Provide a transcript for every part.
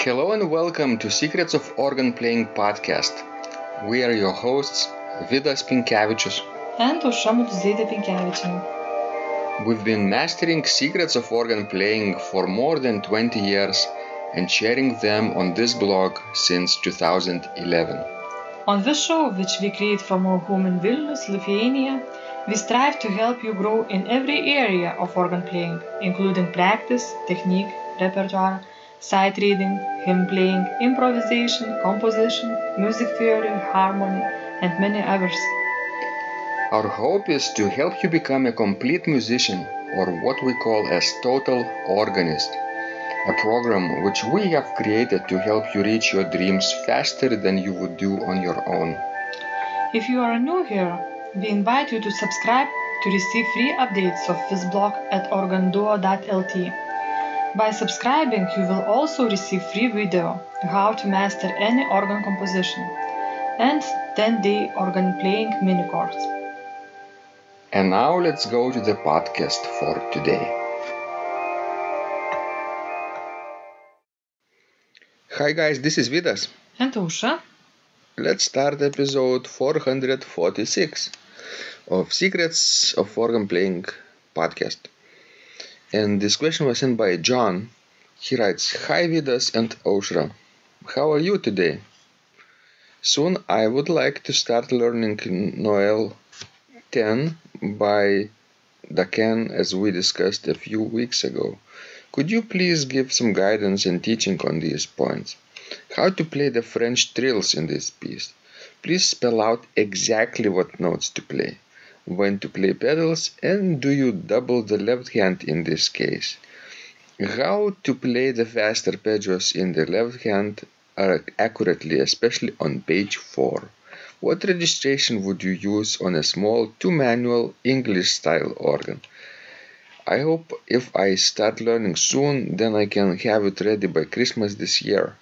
Hello and welcome to Secrets of Organ Playing podcast. We are your hosts, Vidas and Aušra. We've been mastering secrets of organ playing for more than 20 years and sharing them on this blog since 2011. On this show, which we create from our home in Vilnius, Lithuania, we strive to help you grow in every area of organ playing, including practice, technique, repertoire, sight reading, hymn playing, improvisation, composition, music theory, harmony, and many others. Our hope is to help you become a complete musician, or what we call as total organist, a program which we have created to help you reach your dreams faster than you would do on your own. If you are new here, we invite you to subscribe to receive free updates of this blog at organduo.lt. By subscribing, you will also receive free video how to master any organ composition and 10-day organ playing mini course. And now let's go to the podcast for today. Hi guys, this is Vidas. And Aušra. Let's start episode 446 of Secrets of Organ Playing podcast. And this question was sent by John. He writes, Hi Vidas and Aušra. How are you today? Soon I would like to start learning Noel X by Daquin as we discussed a few weeks ago. Could you please give some guidance and teaching on these points? How to play the French trills in this piece? Please spell out exactly what notes to play, when to play pedals, and do you double the left hand in this case? How to play the fast arpeggios in the left hand accurately, especially on page 4. What registration would you use on a small 2-manual English-style organ? I hope if I start learning soon, then I can have it ready by Christmas this year.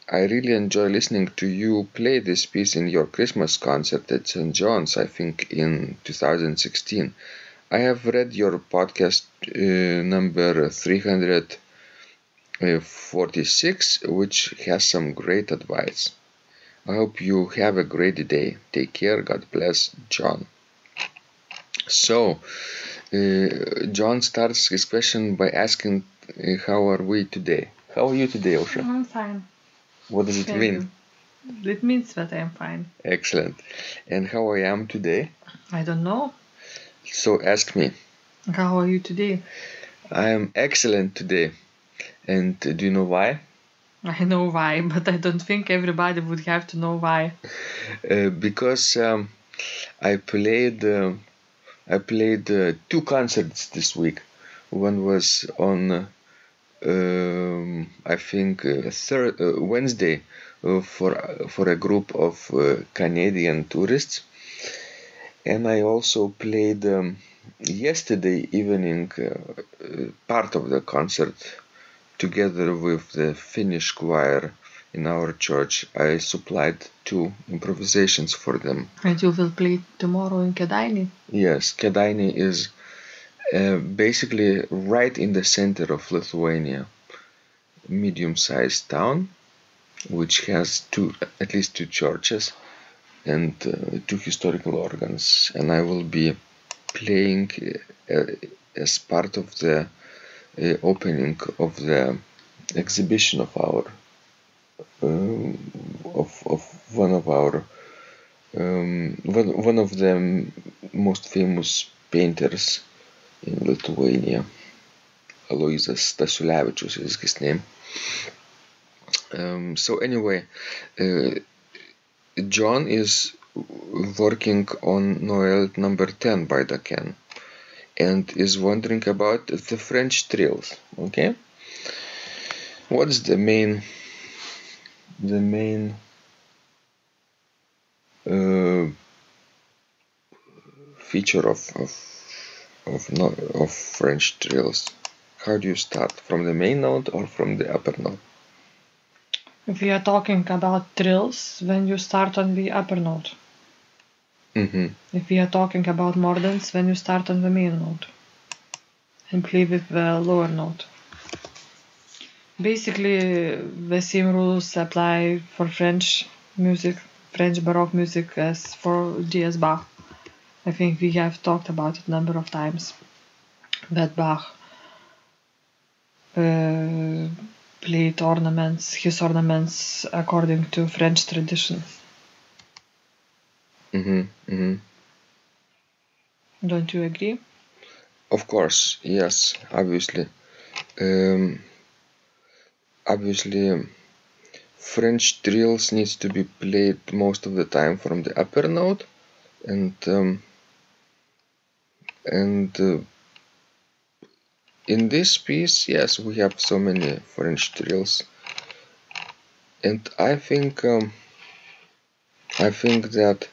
I really enjoy listening to you play this piece in your Christmas concert at St. John's, I think in 2016. I have read your podcast number 346, which has some great advice. I hope you have a great day. Take care. God bless, John. So, John starts his question by asking, how are we today? How are you today, Aušra? I'm fine. What does it mean? It means that I am fine. Excellent. And how I am today? I don't know. So ask me. How are you today? I am excellent today. And do you know why? I know why, but I don't think everybody would have to know why. Because I played 2 concerts this week. One was on I think Wednesday for a group of Canadian tourists, and I also played yesterday evening part of the concert together with the Finnish choir in our church. I supplied 2 improvisations for them. And you will play tomorrow in Kėdainiai? Yes, Kėdainiai is basically right in the center of Lithuania, medium-sized town, which has at least 2 churches and 2 historical organs. And I will be playing as part of the opening of the exhibition of our one of the most famous painters in Lithuania. Aloyzas Stasiulevičius is his name. So anyway, John is working on Noel number 10 by Daquin and is wondering about the French trills. Okay, what's the main feature of French trills? How do you start, from the main note or from the upper note? If we are talking about trills, then you start on the upper note. Mm-hmm. If we are talking about mordents, then you start on the main note and play with the lower note. Basically, the same rules apply for French music, French Baroque music, as for D.S. Bach. I think we have talked about it a number of times, that Bach played his ornaments according to French tradition. Don't you agree? Of course, yes, obviously. French trills needs to be played most of the time from the upper note, and in this piece, yes, we have so many French trills, and I think that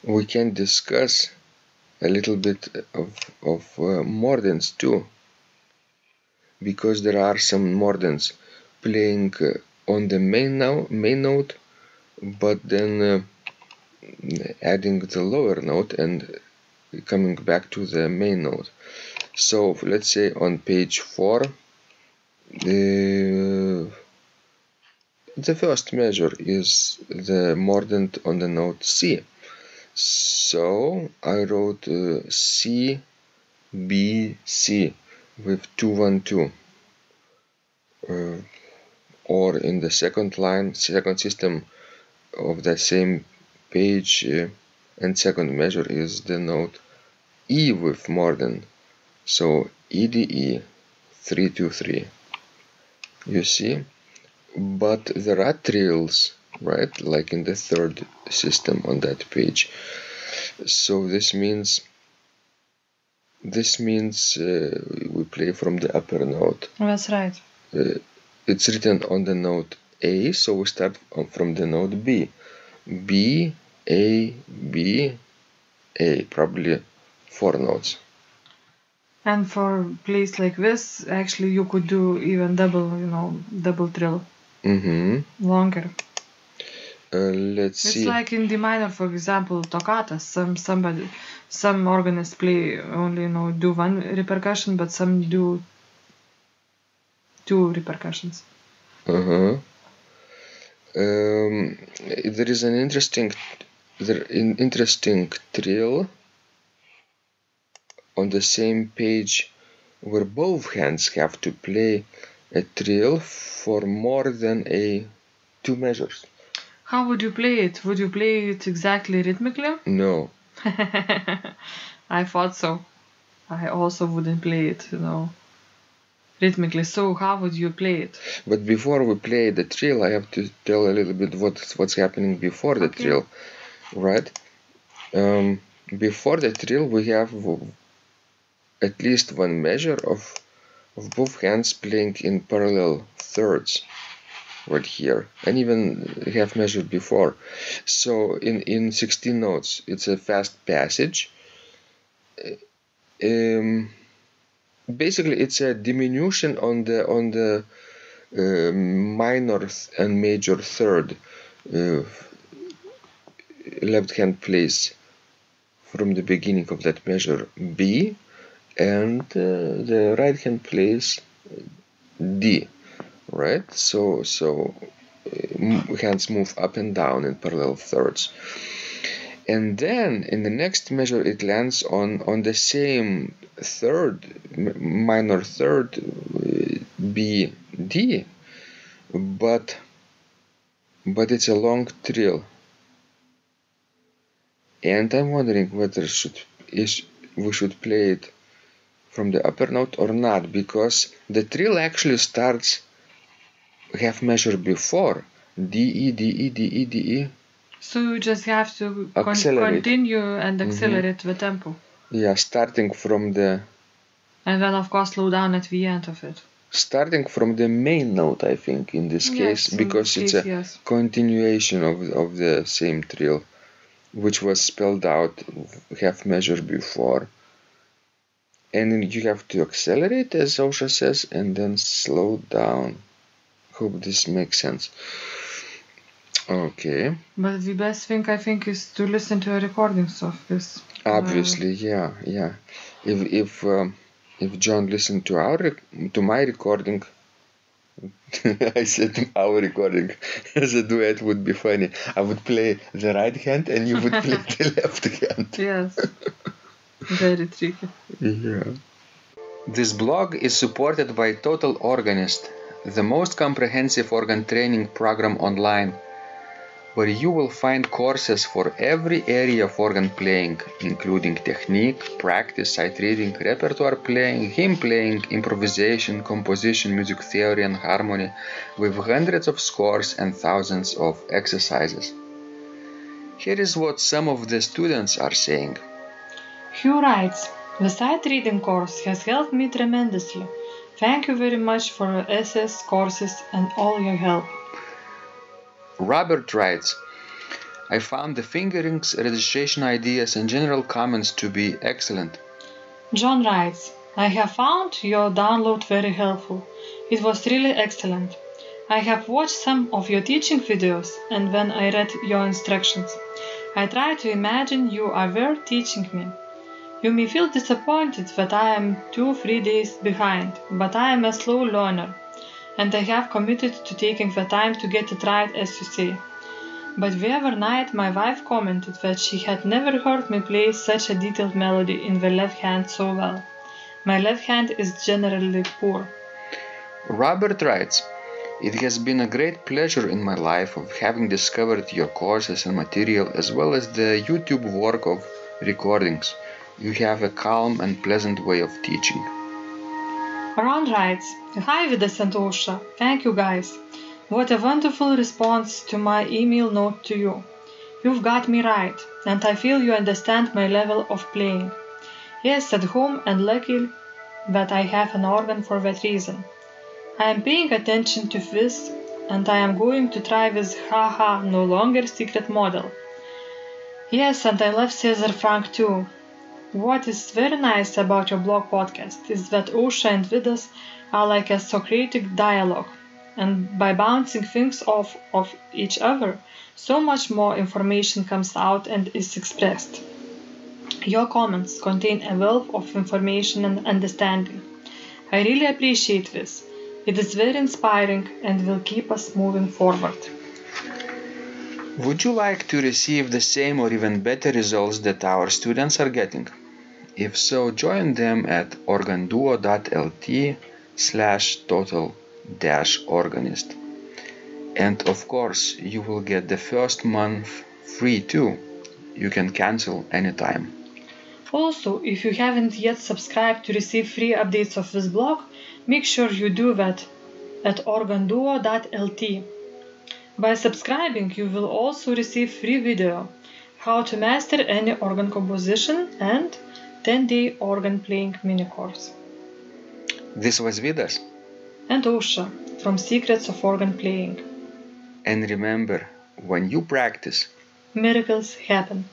we can discuss a little bit of mordents too, because there are some mordents playing on the main note, but then adding the lower note and coming back to the main note. So let's say on page 4, the first measure is the mordent on the note C. So I wrote C, B, C with 2-1-2. Or in the second system of the same page, and second measure is the note E with mordent. So EDE 3-2-3. You see? But there are trills, right? Like in the third system on that page. So this means we play from the upper note. That's right. It's written on the note A, so we start from the note B. B, A, B, A, probably 4 notes. And for a place like this, actually you could do even double trill. Longer. Let's see. It's like in D minor, for example, toccatas. Some organists play only do one repercussion, but some do 2 repercussions. There is an interesting trill on the same page where both hands have to play a trill for more than 2 measures. How would you play it? Would you play it exactly rhythmically? No. I thought so. I also wouldn't play it, rhythmically. So how would you play it? But before we play the trill, I have to tell a little bit what's happening before the trill, right? Before the trill, we have at least one measure of both hands playing in parallel thirds, right here, and even half measure before. So in 16 notes, it's a fast passage. Basically, it's a diminution on the minor and major third left hand plays from the beginning of that measure B, and the right hand plays D, right? So hands move up and down in parallel thirds. And then in the next measure it lands on the same third, minor third, B, D, but it's a long trill. And I'm wondering whether we should play it from the upper note or not, because the trill actually starts half measure before D, E, D, E, D, E, D, E. So you just have to continue and accelerate the tempo. Yeah, starting from the... And then, of course, slow down at the end of it. Starting from the main note, I think, in this case, because it's a continuation of the same trill, which was spelled out half measure before. And you have to accelerate, as Ausra says, and then slow down. Hope this makes sense. Okay. But the best thing, I think, is to listen to recordings of this. Obviously, yeah. if John listened to my recording, I said our recording as a duet would be funny. I would play the right hand and you would play the left hand. Yes. Very tricky. Yeah. This blog is supported by Total Organist, the most comprehensive organ training program online, where you will find courses for every area of organ playing, including technique, practice, sight reading, repertoire playing, hymn playing, improvisation, composition, music theory and harmony, with hundreds of scores and thousands of exercises. Here is what some of the students are saying. Hugh writes, "The sight reading course has helped me tremendously. Thank you very much for your SS courses and all your help." Robert writes, "I found the fingerings, registration ideas and general comments to be excellent." John writes, "I have found your download very helpful. It was really excellent. I have watched some of your teaching videos and when I read your instructions, I tried to imagine you were teaching me. You may feel disappointed that I am 2-3 days behind, but I am a slow learner, and I have committed to taking the time to get it right, as you say. But the other night my wife commented that she had never heard me play such a detailed melody in the left hand so well. My left hand is generally poor." Robert writes, "It has been a great pleasure in my life of having discovered your courses and material as well as the YouTube work of recordings. You have a calm and pleasant way of teaching." Ron writes, "Hi Vidas and Ausra, thank you guys. What a wonderful response to my email note to you. You've got me right, and I feel you understand my level of playing. Yes, at home and lucky that I have an organ for that reason. I am paying attention to this, and I am going to try this no longer secret model. Yes, and I love Cesar Frank too. What is very nice about your blog podcast is that Ausra and Vidas are like a Socratic dialogue, and by bouncing things off of each other, so much more information comes out and is expressed. Your comments contain a wealth of information and understanding. I really appreciate this. It is very inspiring and will keep us moving forward." Would you like to receive the same or even better results that our students are getting? If so, join them at organduo.lt/total-organist. And of course, you will get the first month free too. You can cancel anytime. Also, if you haven't yet subscribed to receive free updates of this blog, make sure you do that at organduo.lt. By subscribing, you will also receive free video, how to master any organ composition, and 10-day organ playing mini course. This was Vidas and Ausra from Secrets of Organ Playing. And remember, when you practice, miracles happen.